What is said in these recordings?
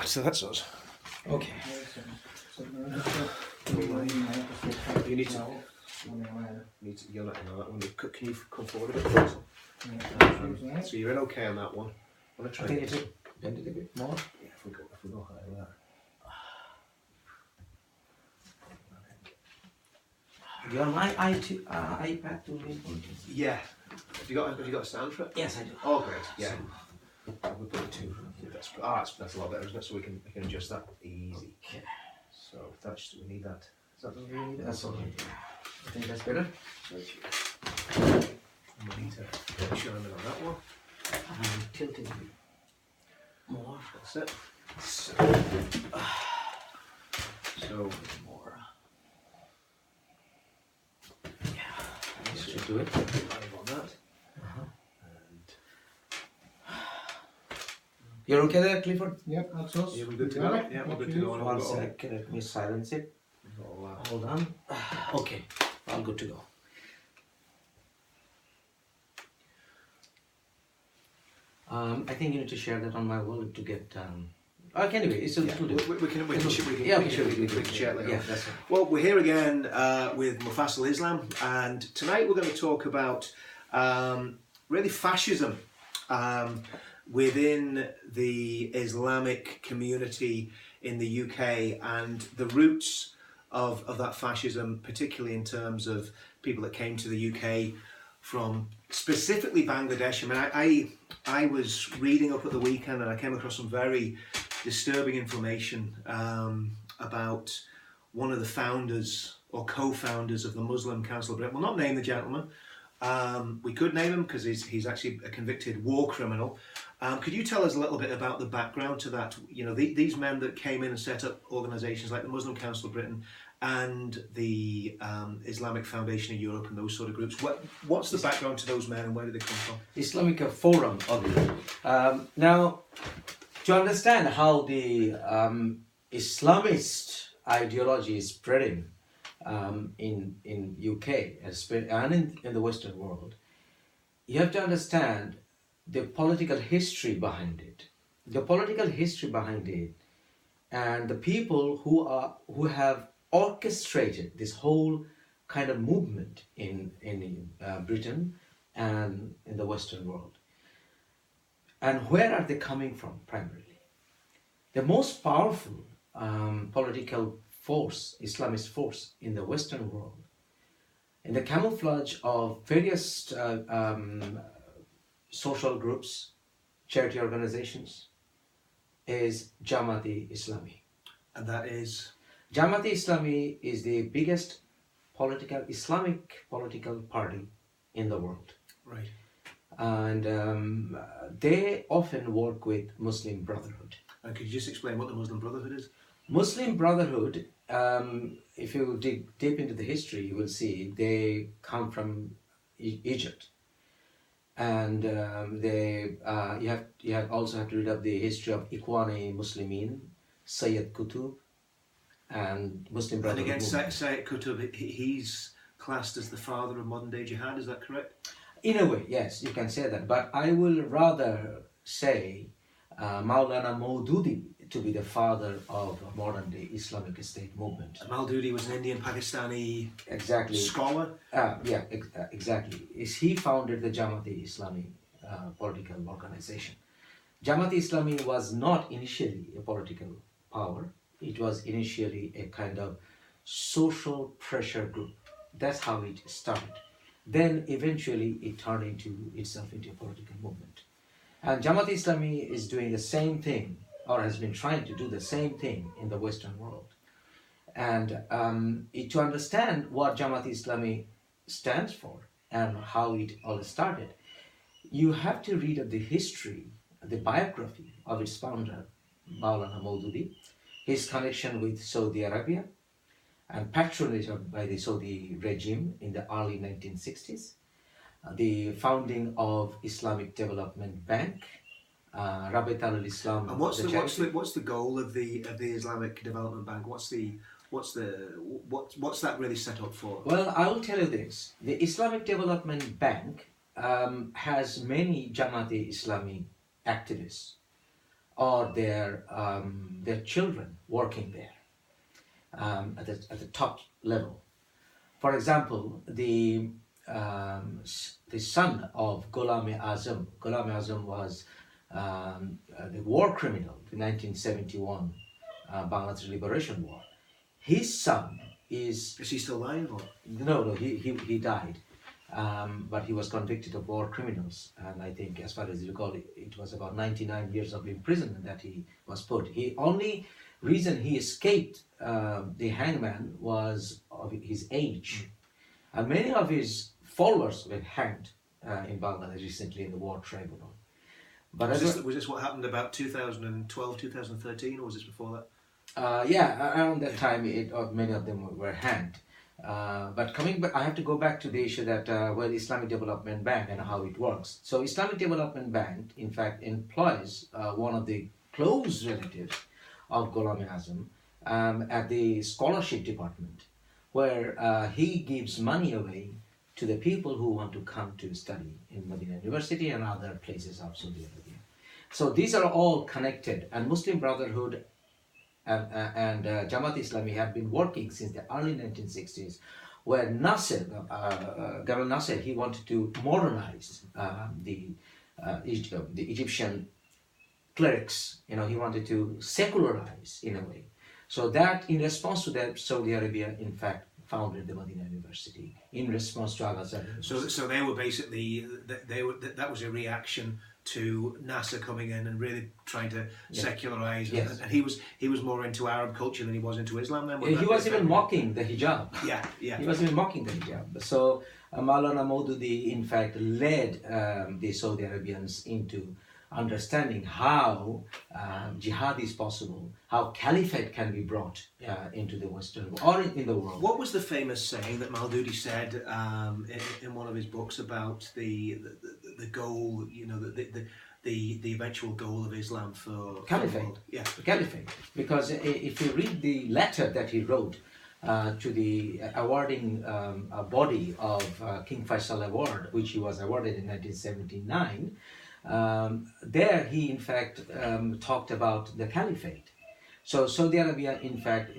Right, so that's us. Okay. You need to. You're not in on that one. Can you come forward a bit, please? So you're in okay on that one. I'm gonna try. I think it's bend it a bit more. Yeah, if we go higher with that. Do you want my iPad to me? Yeah. Have you got a sound for it? Yes, I do. Oh, great. Yeah. We'll put it two. That's a lot better, isn't it? So we can adjust that easy. Okay. So that's we need that. Is that what we need? That's all right. I think that's better. We need to get Sherman on that one. I'm tilting a bit more. That's it. So More. Yeah. This should do it. live on that. And You're okay there, Clifford? Yep, that's us. yeah, we're good to go. Yeah, we're good to go. One sec. Let me silence it. Hold on. Okay. All good to go. I think you need to share that on my wallet to get. Okay, anyway, it's a little bit. We can share later. Yeah, that's right. Well, we're here again with Mufassal Islam, and tonight we're going to talk about really fascism within the Islamic community in the UK and the roots of that fascism, particularly in terms of people that came to the UK from specifically Bangladesh. I mean, I was reading up at the weekend and I came across some very disturbing information about one of the founders or co-founders of the Muslim Council of Britain. We'll not name the gentleman. We could name him because he's actually a convicted war criminal. Could you tell us a little bit about the background to that? You know, these men that came in and set up organisations like the Muslim Council of Britain and the Islamic Foundation of Europe and those sort of groups. What's the background to those men and where did they come from? Islamic Forum of it. Now, to understand how the Islamist ideology is spreading in UK and in the Western world, you have to understand the political history behind it. The political history behind it, and the people who have orchestrated this whole kind of movement in Britain and in the Western world. And where are they coming from primarily? The most powerful political force, Islamist force in the Western world, in the camouflage of various social groups, charity organizations, is Jamaat-e-Islami. And that is? Jamaat-e-Islami is the biggest Islamic political party in the world. Right. And they often work with Muslim Brotherhood. And could you just explain what the Muslim Brotherhood is? Muslim Brotherhood, if you dig deep into the history, you will see they come from Egypt. And you also have to read up the history of Ikhwan-e-Muslimin, Sayyid Qutb, and Muslim Brotherhood. And again, Sayyid Qutb, he's classed as the father of modern day jihad, is that correct? In a way, yes, you can say that. But I will rather say Maulana Maududi to be the father of modern day Islamic State movement. Maududi was an Indian Pakistani scholar? Exactly. He founded the Jamaat-e-Islami political organization. Jamaat-e-Islami was not initially a political power. It was initially a kind of social pressure group. That's how it started. Then eventually it turned itself into a political movement. And Jamaat-e-Islami is doing the same thing, or has been trying to do the same thing in the Western world. And to understand what Jamaat-e-Islami stands for and how it all started, you have to read of the history, the biography of its founder, Maulana Maududi, his connection with Saudi Arabia, and patronage by the Saudi regime in the early 1960s, the founding of Islamic Development Bank, Rabit al-Islam. And what's the goal of the Islamic Development Bank? What's that really set up for? Well, I will tell you this: the Islamic Development Bank has many Jamaat-e-Islami activists, or their children working there at the top level. For example, the son of Ghulam-e-Azam was the war criminal, the 1971 Bangladesh Liberation War. His son is... Is he still alive? Or? No, he died. But he was convicted of war criminals, and I think, as far as I recall, it was about 99 years of imprisonment that he was put. He only reason he escaped the hangman was of his age, and many of his followers were hanged in Bangladesh recently in the war tribunal. But was this what happened about 2012, 2013, or was this before that? Yeah, around that time, many of them were hanged. But coming back, I have to go back to the issue that Islamic Development Bank and how it works. So Islamic Development Bank, in fact, employs one of the close relatives of Ghulam-e-Azam at the scholarship department, where he gives money away to the people who want to come to study in Medina University and other places of Saudi Arabia. So these are all connected, and Muslim Brotherhood and Jamaat Islami have been working since the early 1960s, where Gamal Nasser, he wanted to modernize the Egyptian clerics. He wanted to secularize in a way. So that, in response to that, Saudi Arabia, in fact, founded the Medina University in response to Al-Azhar. So they were basically that was a reaction to Nasser coming in and really trying to secularize. Yes. And he was more into Arab culture than he was into Islam. Then he was even mocking the hijab. Yeah. He was even mocking the hijab. So Maulana Maududi, in fact, led the Saudi Arabians into understanding how jihad is possible, how caliphate can be brought into the Western world, or in the world. What was the famous saying that Maududi said in one of his books about the goal, the eventual goal of Islam for Caliphate. Yeah, Caliphate. Because if you read the letter that he wrote to the awarding body of King Faisal Award, which he was awarded in 1979, there he in fact talked about the caliphate. So Saudi Arabia in fact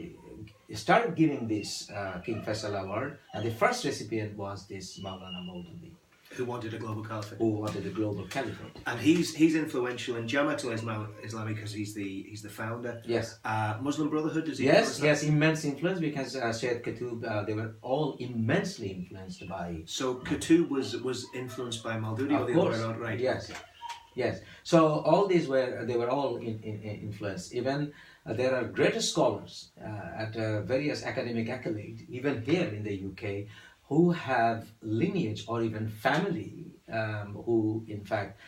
started giving this King Faisal Award, and the first recipient was this Maulana Maududi, who wanted a global caliphate. Who wanted a global caliphate. And he's influential in Jamaat al-Islami because he's the founder. Yes. Muslim Brotherhood, does he? Yes, immense influence, because Syed Qutb, they were all immensely influenced by. So Qutb was influenced by Maududi, or the other way around, right? Yes. So all these were all influenced. Even there are greater scholars at various academic accolades, even here in the UK, who have lineage or even family who in fact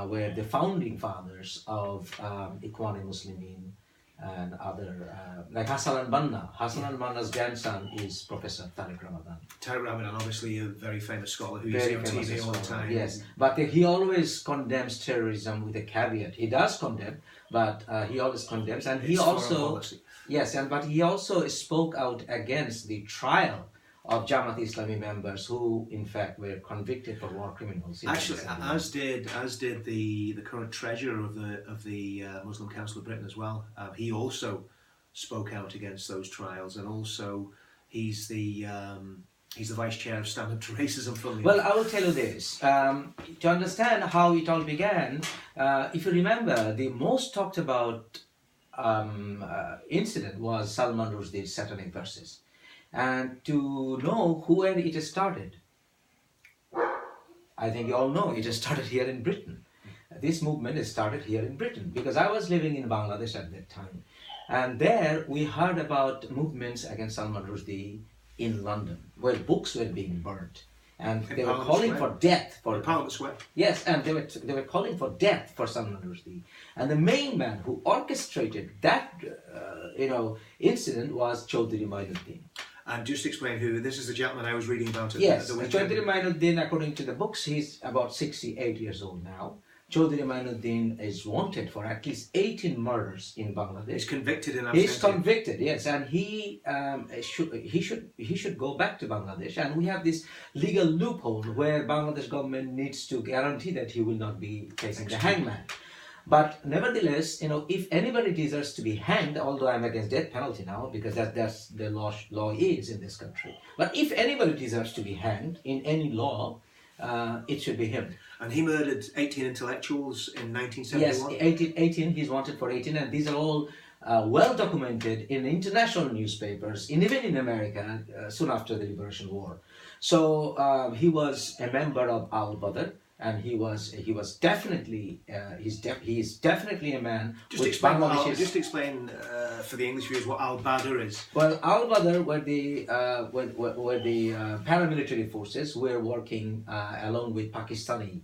were the founding fathers of Ikhwan-e-Muslimin and other, like Hassan al-Banna. Hassan al-Banna's grandson is Professor Tariq Ramadan. Tariq Ramadan, obviously a very famous scholar who you see on TV all the time. Yes, but he always condemns terrorism with a caveat. He does condemn, but he always condemns, and he also but he also spoke out against the trial of Jamaat Islami members who, in fact, were convicted for war criminals. Actually, as did the current treasurer of the Muslim Council of Britain as well. He also spoke out against those trials, and also he's the vice chair of Stand Up to Racism. Well, I will tell you this. To understand how it all began, if you remember, the most talked about incident was Salman Rushdie's Satanic Verses. And to know where it started, I think you all know it started here in Britain. This movement started here in Britain, because I was living in Bangladesh at that time. And there we heard about movements against Salman Rushdie in London, where books were being burnt. And they were calling for death for Parliament Square. Yes, and they were calling for death for Salman Rushdie. And the main man who orchestrated that incident was Chaudhry Mainuddin. And just explain who this is. The gentleman I was reading about. Yes, Chaudhry Mainuddin, according to the books, he's about 68 years old now. Chaudhry Mainuddin is wanted for at least 18 murders in Bangladesh. He's convicted in absentia. He's convicted, yes, and he should go back to Bangladesh. And we have this legal loophole where Bangladesh government needs to guarantee that he will not be facing the hangman. But nevertheless, if anybody deserves to be hanged, although I'm against death penalty now because that's the law is in this country. But if anybody deserves to be hanged in any law, it should be him. And he murdered 18 intellectuals in Yes, 1971? 18, he's wanted for 18, and these are all well documented in international newspapers, even in America, soon after the Liberation War. So he was a member of Al Badr, and he was definitely he is definitely a man. Just explain for the English viewers what Al Badr is. Well, Al Badr were the paramilitary forces who were working along with Pakistani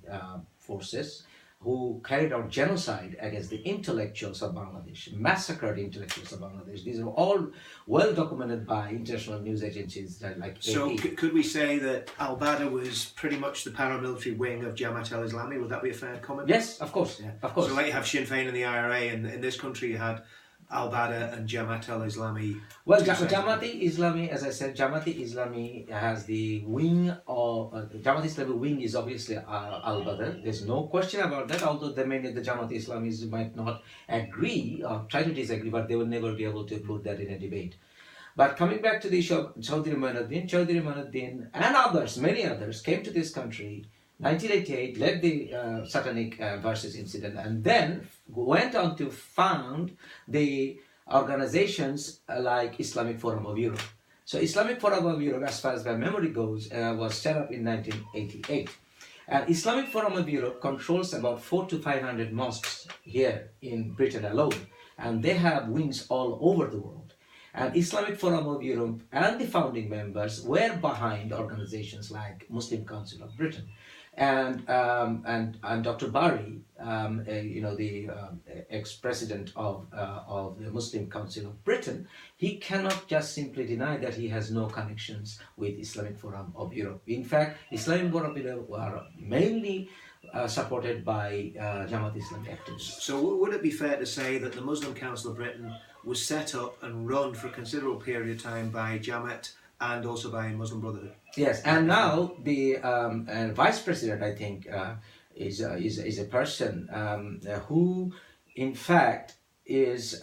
forces, who carried out genocide against the intellectuals of Bangladesh, massacred intellectuals of Bangladesh. These are all well documented by international news agencies like So AP. could we say that Al Badr was pretty much the paramilitary wing of Jamaat al-Islami? Would that be a fair comment? Yes, of course. Yeah. Of course. So like you have Sinn Féin and the IRA, and in this country you had Al Badr and Jamaat al-Islami. Well, Jamaat-e-Islami, as I said, Jamaat-e-Islami has the wing of Jamaat-e-Islami wing is obviously Al Badr. There's no question about that. Although many of the Jamaat-e-Islamis might not agree or try to disagree, but they will never be able to put that in a debate. But coming back to the issue of Chaudhry Moinuddin and others, many others, came to this country 1988, led the satanic verses incident, and then went on to found the organizations like Islamic Forum of Europe. So Islamic Forum of Europe, as far as my memory goes, was set up in 1988. And Islamic Forum of Europe controls about 400 to 500 mosques here in Britain alone. And they have wings all over the world. And Islamic Forum of Europe and the founding members were behind organizations like Muslim Council of Britain. And Dr. Bari, the ex-president of the Muslim Council of Britain, he cannot just simply deny that he has no connections with Islamic Forum of Europe. In fact, Islamic Forum of Europe were mainly supported by Jamaat Islami activists. So would it be fair to say that the Muslim Council of Britain was set up and run for a considerable period of time by Jamaat and also by Muslim Brotherhood? Yes, and now the vice president, I think, is a person who, in fact, is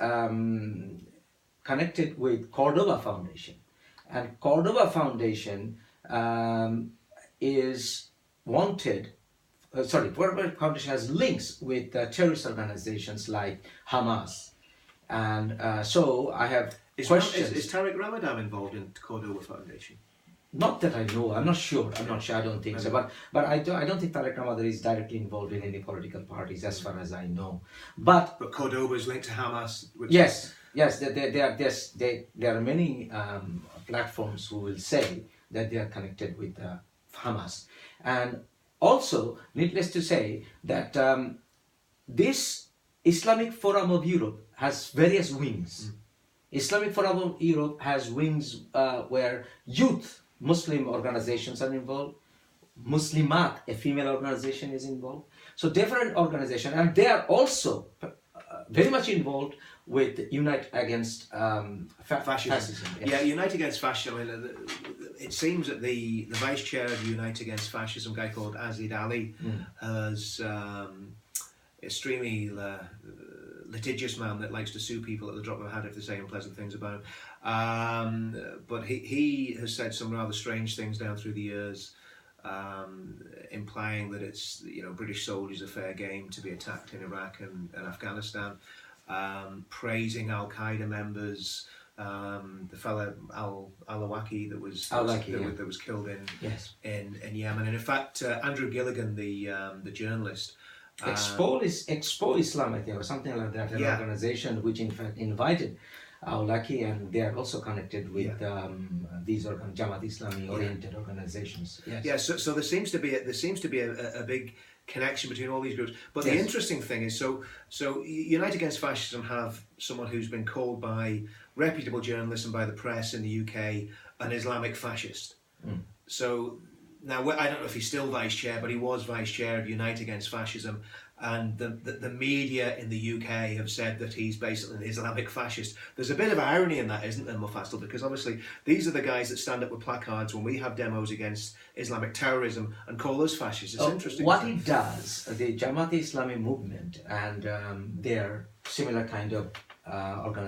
connected with Cordoba Foundation, and Cordoba Foundation is wanted. Cordoba Foundation has links with terrorist organizations like Hamas, and so I have questions. Is Tariq Ramadan involved in Cordoba Foundation? Not that I know. I'm not sure. I don't think so. But I don't think Tariq Ramadan is directly involved in any political parties, as far as I know. But Cordoba is linked to Hamas. Yes. There are many platforms who will say that they are connected with Hamas, and also needless to say that this Islamic Forum of Europe has various wings. Islamic Forum of Europe has wings where youth Muslim organizations are involved. Muslimat, a female organization, is involved. So different organizations, and they are also very much involved with Unite Against Fascism. Yes. Yeah, Unite Against Fascism. I mean, it seems that the vice chair of Unite Against Fascism, a guy called Azid Ali, has extremely litigious man that likes to sue people at the drop of a hat if they say unpleasant things about him. But he has said some rather strange things down through the years, implying that it's British soldiers are fair game to be attacked in Iraq and Afghanistan, praising Al Qaeda members. The fellow Al-Awlaki that was killed in Yemen, and in fact Andrew Gilligan, the journalist. Expo Islam, I think, or something like that, an organization which in fact invited Al-Awlaki, and they are also connected with these Jamaat Islami oriented organizations. Yes. Yeah. So there seems to be a big connection between all these groups. But the interesting thing is, so Unite Against Fascism have someone who's been called by reputable journalists and by the press in the UK an Islamic fascist. So now I don't know if he's still vice chair, but he was vice chair of Unite Against Fascism, and the media in the UK have said that he's basically an Islamic fascist. There's a bit of irony in that, isn't there, Mufassal? Because obviously these are the guys that stand up with placards when we have demos against Islamic terrorism and call us fascists. It's interesting. What it does, the Jamaat-e-Islami movement and their similar kind of organization